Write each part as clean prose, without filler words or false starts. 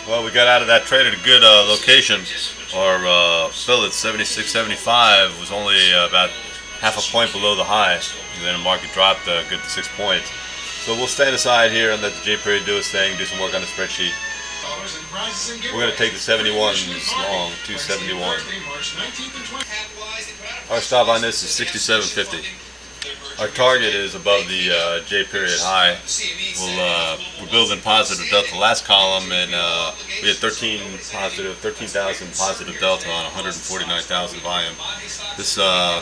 Well, we got out of that trade at a good location. Our fill at 76.75 was only about half a point below the high, and then the market dropped a good 6 points. So we'll stand aside here and let the J period do its thing, do some work on the spreadsheet. We're going to take the 71s long, 271. Our stop on this is 67.50. Our target is above the J period high. We're building positive delta last column, and we had 13,000 positive delta on 149,000 volume. This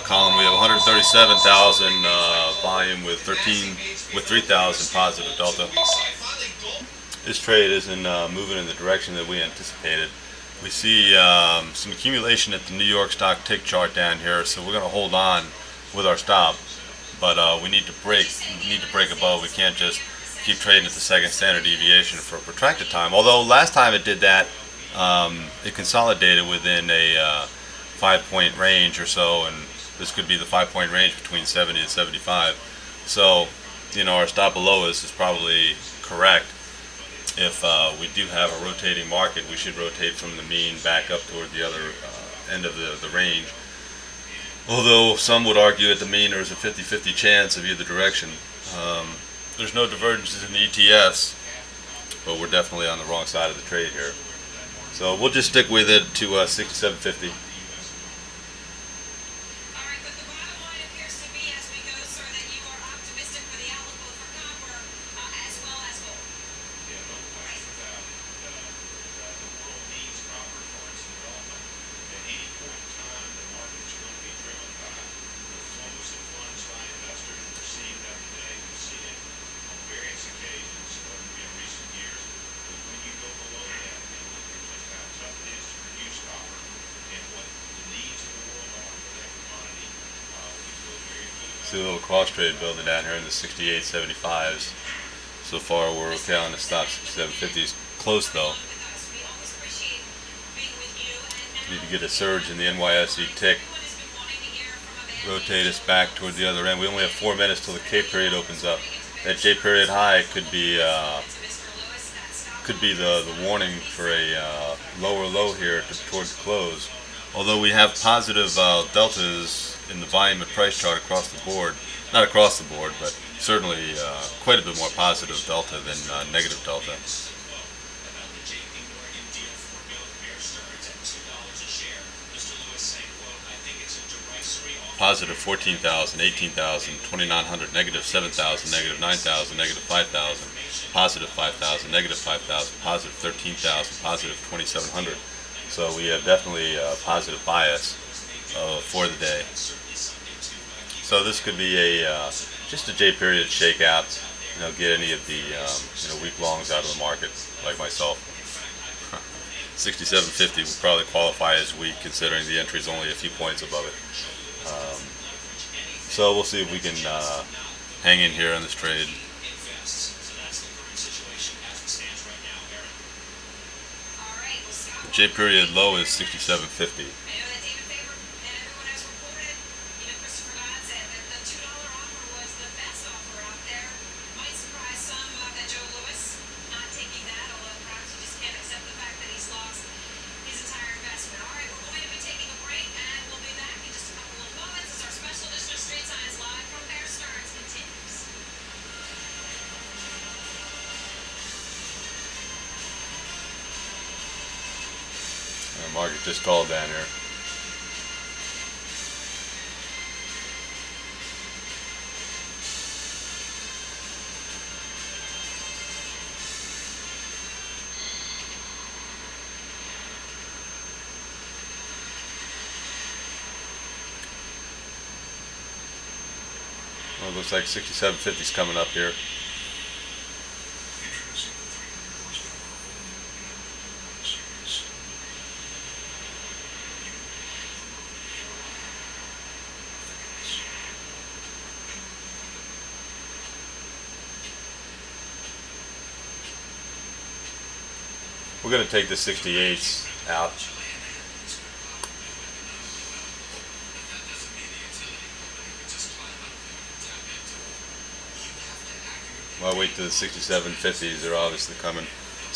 column we have 137,000 volume with 3,000 positive delta. This trade isn't moving in the direction that we anticipated. We see some accumulation at the New York stock tick chart down here, so we're going to hold on with our stop. But we need to break above. We can't just keep trading at the second standard deviation for a protracted time. Although last time it did that, it consolidated within a 5-point range or so, and this could be the 5-point range between 70 and 75. So, our stop below us is probably correct. If we do have a rotating market, we should rotate from the mean back up toward the other end of the range. Although some would argue at the mean there is a 50-50 chance of either direction. There's no divergences in the ETFs, but we're definitely on the wrong side of the trade here. So we'll just stick with it to 67.50. See a little cross trade building down here in the 68.75s. So far we're okay on the stop. 67.50 is close though. Need to get a surge in the NYSE tick. Rotate us back toward the other end. We only have 4 minutes till the K period opens up. That J period high could be the warning for a lower low here towards the close. Although we have positive deltas in the volume and price chart across the board, not across the board, but certainly quite a bit more positive delta than negative delta. Positive 14,000, 18,000, 2,900, negative 7,000, negative 9,000, negative 5,000, positive 5,000, negative 5,000, positive 13,000, positive 2,700. So we have definitely a positive bias for the day. So this could be a just a J period shakeout. Get any of the weak longs out of the market, like myself. 67.50 would probably qualify as weak, considering the entry is only a few points above it. So we'll see if we can hang in here on this trade. The J period low is 67.50. Market just called down here. Well, it looks like 67.50 is coming up here. We're going to take the 68s out. Well, I'll wait till the 67.50s. They're obviously coming.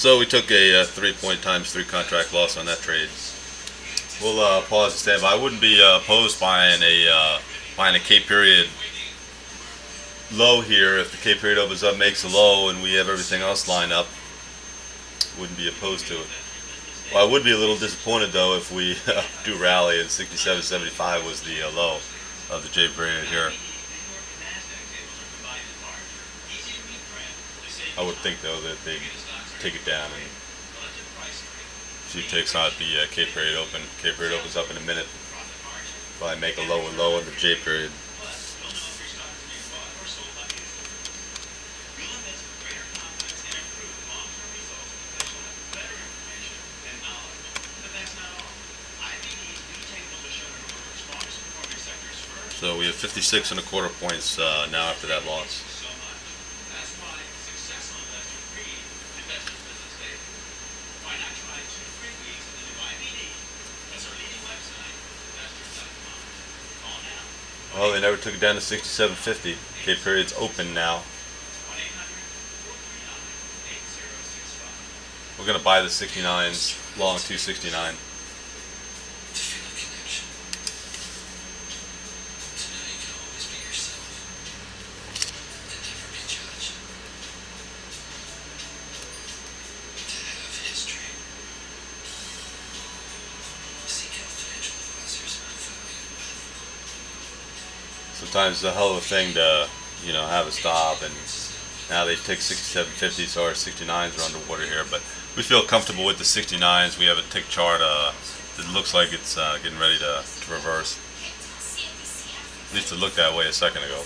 So we took a 3-point times 3 contract loss on that trade. We'll pause and stand by. I wouldn't be opposed buying a K period low here if the K period opens up, makes a low, and we have everything else lined up. Wouldn't be opposed to it. Well, I would be a little disappointed though if we do rally and 67.75 was the low of the J period here. I would think though that they'd take it down and she takes out the K period open. K period opens up in a minute. Probably make a lower low on the J period. So we have 56.25 points now after that loss. Well, they never took it down to 67.50. K period's open now. We're going to buy the 69s, long 269. Sometimes it's a hell of a thing to, have a stop, and now they take 67.50, so our 69s are underwater here, but we feel comfortable with the 69s. We have a tick chart that looks like it's getting ready to reverse. At least it looked that way a second ago.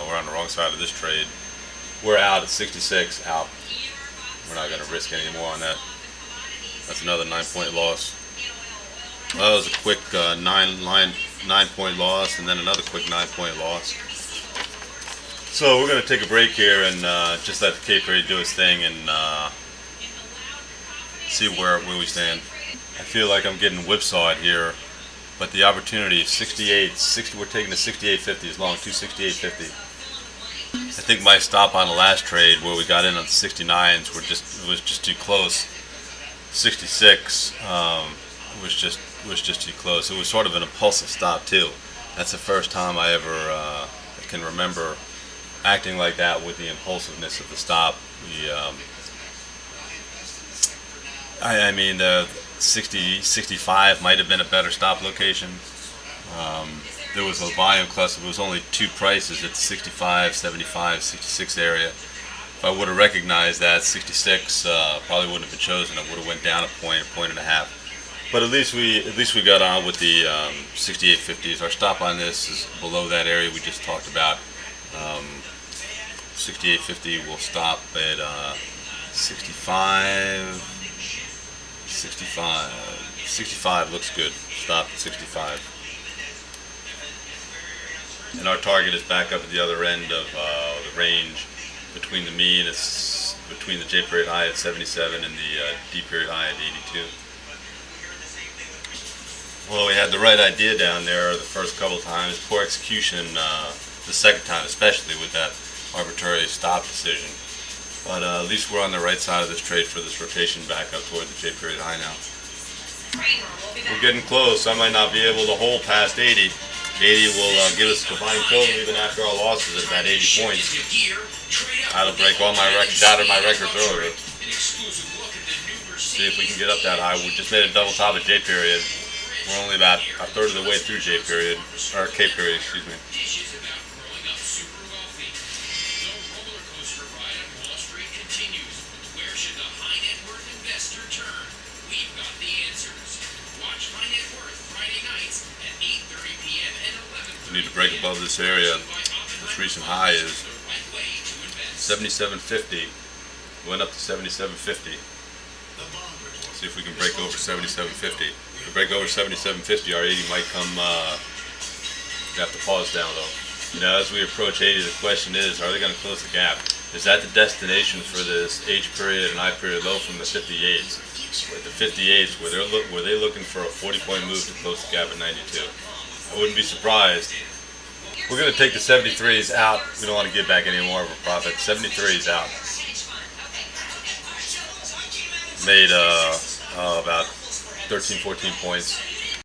We're on the wrong side of this trade. We're out at 66, out. We're not going to risk any more on that. That's another 9-point loss. Well, that was a quick 9-point loss, and then another quick 9-point loss. So we're going to take a break here and just let the K period do its thing and see where we stand. I feel like I'm getting whipsawed here, but the opportunity is 68, 60. We're taking the 68.50 as long, 268.50. I think my stop on the last trade where we got in on the 69s was just too close. 66 was just too close. It was sort of an impulsive stop too. That's the first time I ever can remember acting like that with the impulsiveness of the stop. I mean, the 65 might have been a better stop location. There was a volume cluster. There was only 2 prices at the 65, 75, 66 area. If I would have recognized that, 66 probably wouldn't have been chosen. It would have went down a point and a half. But at least we got on with the 68.50s. Our stop on this is below that area we just talked about. 68.50 will stop at 65. 65 looks good. Stop at 65. And our target is back up at the other end of the range between the mean, it's between the J period high at 77 and the D period high at 82. Well, we had the right idea down there the first couple times. Poor execution the second time, especially with that arbitrary stop decision. But at least we're on the right side of this trade for this rotation back up toward the J period high now. We're getting close. I might not be able to hold past 80. 80 will give us a combined total even after our losses at about 80 points. That'll break all my records, out of my records earlier. See if we can get up that high. We just made a double top at J period. We're only about a third of the way through J period, or K period, excuse me. We need to break above this area. This recent high is 77.50. Went up to 77.50. See if we can break over 77.50. If we break over 77.50, our 80 might come. We have to pause down though. As we approach 80, the question is, are they going to close the gap? Is that the destination for this H period and I period low from the 58s? with the 58s, where they're looking for a 40-point move to close the gap at 92. I wouldn't be surprised. We're going to take the 73s out. We don't want to give back any more of a profit. 73s out. Made about 13, 14 points.